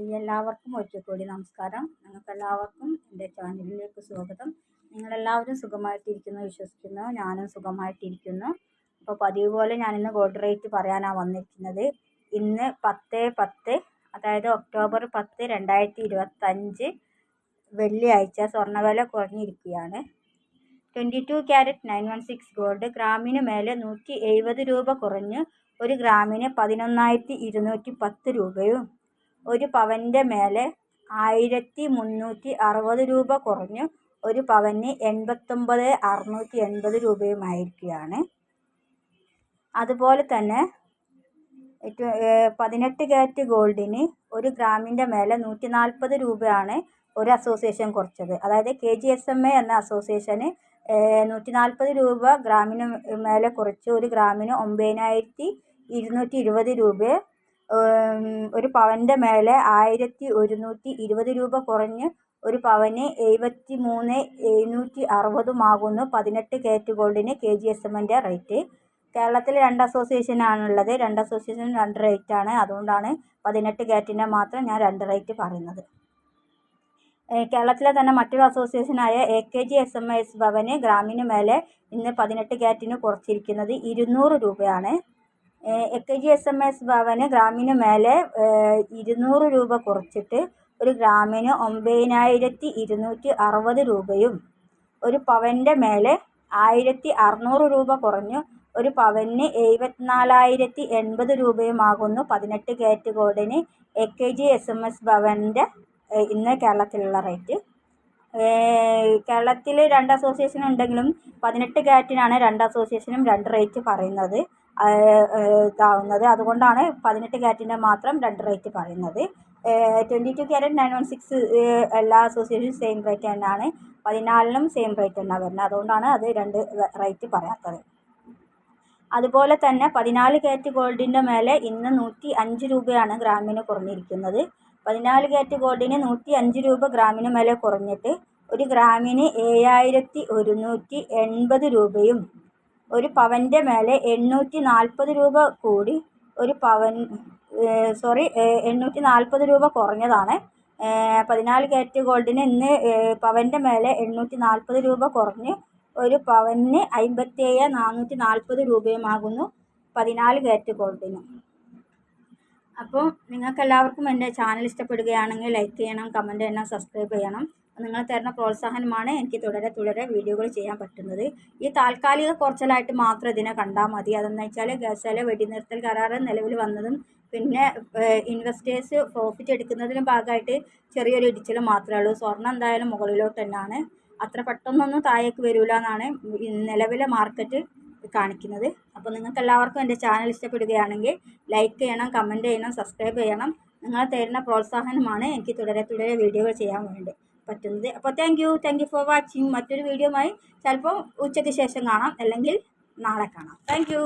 എല്ലാവർക്കും ഒരിക്കൽ കൂടി നമസ്കാരം. നിങ്ങൾക്കെല്ലാവർക്കും എൻ്റെ ചാനലിലേക്ക് സ്വാഗതം. നിങ്ങളെല്ലാവരും സുഖമായിട്ടിരിക്കുന്നു വിശ്വസിക്കുന്നു. ഞാനും സുഖമായിട്ടിരിക്കുന്നു. അപ്പോൾ പതിവ് പോലെ ഞാനിന്ന് ഗോൾഡ് റേറ്റ് പറയാനാണ് വന്നിരിക്കുന്നത്. ഇന്ന് 10/10 അതായത് ഒക്ടോബർ 10, 2025 വെള്ളിയാഴ്ച സ്വർണ്ണവില കുറഞ്ഞിരിക്കുകയാണ്. 22 ക്യാരറ്റ് 916 ഗോൾഡ് ഗ്രാമിന് മേലെ 170 രൂപ കുറഞ്ഞ് 1 ഗ്രാമിന് 11,210 രൂപയും 1 പവൻ്റെ മേലെ 1,360 രൂപ കുറഞ്ഞ് 1 പവന് 89,680 രൂപയുമായിരിക്കുകയാണ്. അതുപോലെ തന്നെ 18 ക്യാരറ്റ് ഗോൾഡിന് 1 ഗ്രാമിൻ്റെ മേലെ 140 രൂപയാണ് ഒരു അസോസിയേഷൻ കുറച്ചത്. അതായത് KGSMA എന്ന അസോസിയേഷന് 140 രൂപ ഗ്രാമിന് മേലെ കുറച്ച് 1 ഗ്രാമിന് 9,220 രൂപ, 1 പവൻ്റെ മേലെ 1,120 രൂപ കുറഞ്ഞ് 1 പവന് 73,760 18 ക്യാരറ്റ് ഗോൾഡിന് KGSMൻ്റെ റേറ്റ്. കേരളത്തിൽ 2 അസോസിയേഷനാണുള്ളത്. 2 അസോസിയേഷൻ 2 റേറ്റാണ്. അതുകൊണ്ടാണ് 18 ക്യാരറ്റിൻ്റെ മാത്രം ഞാൻ 2 റേറ്റ് പറയുന്നത്. കേരളത്തിലെ തന്നെ മറ്റൊരു അസോസിയേഷനായ AKGSMS ഭവന് ഗ്രാമിന് മേലെ ഇന്ന് 18 ക്യാരറ്റിന് കുറച്ചിരിക്കുന്നത് 200 രൂപയാണ്. AKGSMS ഭവന് ഗ്രാമിന് മേലെ 200 രൂപ കുറച്ചിട്ട് 1 ഗ്രാമിന് 9,260 രൂപയും 1 പവൻ്റെ മേലെ 1,600 രൂപ കുറഞ്ഞ് 1 പവന് 74,080 രൂപയുമാകുന്നു 18 ക്യാരറ്റ് ഗോൾഡിന് AKGSMS ഭവൻ്റെ ഇന്ന് കേരളത്തിലുള്ള റേറ്റ്. കേരളത്തിൽ 2 അസോസിയേഷൻ ഉണ്ടെങ്കിലും 18 ക്യാരറ്റിനാണ് 2 അസോസിയേഷനും 2 റേറ്റ് പറയുന്നത് ഇതാവുന്നത്. അതുകൊണ്ടാണ് 18 ക്യാരറ്റിൻ്റെ മാത്രം 2 റേറ്റ് പറയുന്നത്. 22 ക്യാരറ്റ് 916 എല്ലാ അസോസിയേഷനും സെയിം റേറ്റ് തന്നെയാണ്. 14നും സെയിം റേറ്റ് തന്നെയാണ് വരുന്നത്. അതുകൊണ്ടാണ് അത് 2 റേറ്റ് പറയാത്തത്. അതുപോലെ തന്നെ 14 ക്യാരറ്റ് ഗോൾഡിൻ്റെ മേലെ ഇന്ന് 105 രൂപയാണ് ഗ്രാമിന് കുറഞ്ഞിരിക്കുന്നത്. 14 ക്യാരറ്റ് ഗോൾഡിന് 105 രൂപ ഗ്രാമിന് മേലെ കുറഞ്ഞിട്ട് 1 ഗ്രാമിന് 7,180 രൂപയും 1 പവൻ്റെ മേലെ 840 രൂപ കൂടി 1 പവൻ 840 രൂപ കുറഞ്ഞതാണ്. 14 ക്യാരറ്റ് ഗോൾഡിന് ഇന്ന് പവൻ്റെ മേലെ 840 രൂപ കുറഞ്ഞ് 1 പവന് 57,440 രൂപയുമാകുന്നു 14 ക്യാരറ്റ് ഗോൾഡിന്. അപ്പോൾ നിങ്ങൾക്കെല്ലാവർക്കും എൻ്റെ ചാനൽ ഇഷ്ടപ്പെടുകയാണെങ്കിൽ ലൈക്ക് ചെയ്യണം, കമൻറ്റ് ചെയ്യണം, സബ്സ്ക്രൈബ് ചെയ്യണം. നിങ്ങൾ തരുന്ന പ്രോത്സാഹനമാണ് എനിക്ക് തുടരെ വീഡിയോകൾ ചെയ്യാൻ പറ്റുന്നത്. ഈ താൽക്കാലിക കുറച്ചിലായിട്ട് മാത്രം ഇതിനെ കണ്ടാൽ മതി. അതെന്ന് വെച്ചാൽ ഗസല വെടിനിർത്തൽ കരാർ നിലവിൽ വന്നതും പിന്നെ ഇൻവെസ്റ്റേഴ്സ് പ്രോഫിറ്റ് എടുക്കുന്നതിനും ഭാഗമായിട്ട് ചെറിയൊരു ഇടിച്ചിൽ മാത്രമേ ഉള്ളൂ. സ്വർണ്ണം എന്തായാലും മുകളിലോട്ട് തന്നെയാണ്. അത്ര പെട്ടെന്നൊന്നും താഴേക്ക് വരില്ല എന്നാണ് നിലവിലെ മാർക്കറ്റ് കാണിക്കുന്നത്. അപ്പോൾ നിങ്ങൾക്ക് എല്ലാവർക്കും എൻ്റെ ചാനൽ ഇഷ്ടപ്പെടുകയാണെങ്കിൽ ലൈക്ക് ചെയ്യണം, കമൻറ്റ് ചെയ്യണം, സബ്സ്ക്രൈബ് ചെയ്യണം. നിങ്ങൾ തരുന്ന പ്രോത്സാഹനമാണ് എനിക്ക് തുടരെ വീഡിയോകൾ ചെയ്യാൻ വേണ്ടി പറ്റുന്നത്. അപ്പോൾ താങ്ക് യു ഫോർ വാച്ചിങ്. മറ്റൊരു വീഡിയോയുമായി ചിലപ്പോൾ ഉച്ചയ്ക്ക് ശേഷം കാണാം, അല്ലെങ്കിൽ നാളെ കാണാം. Thank you.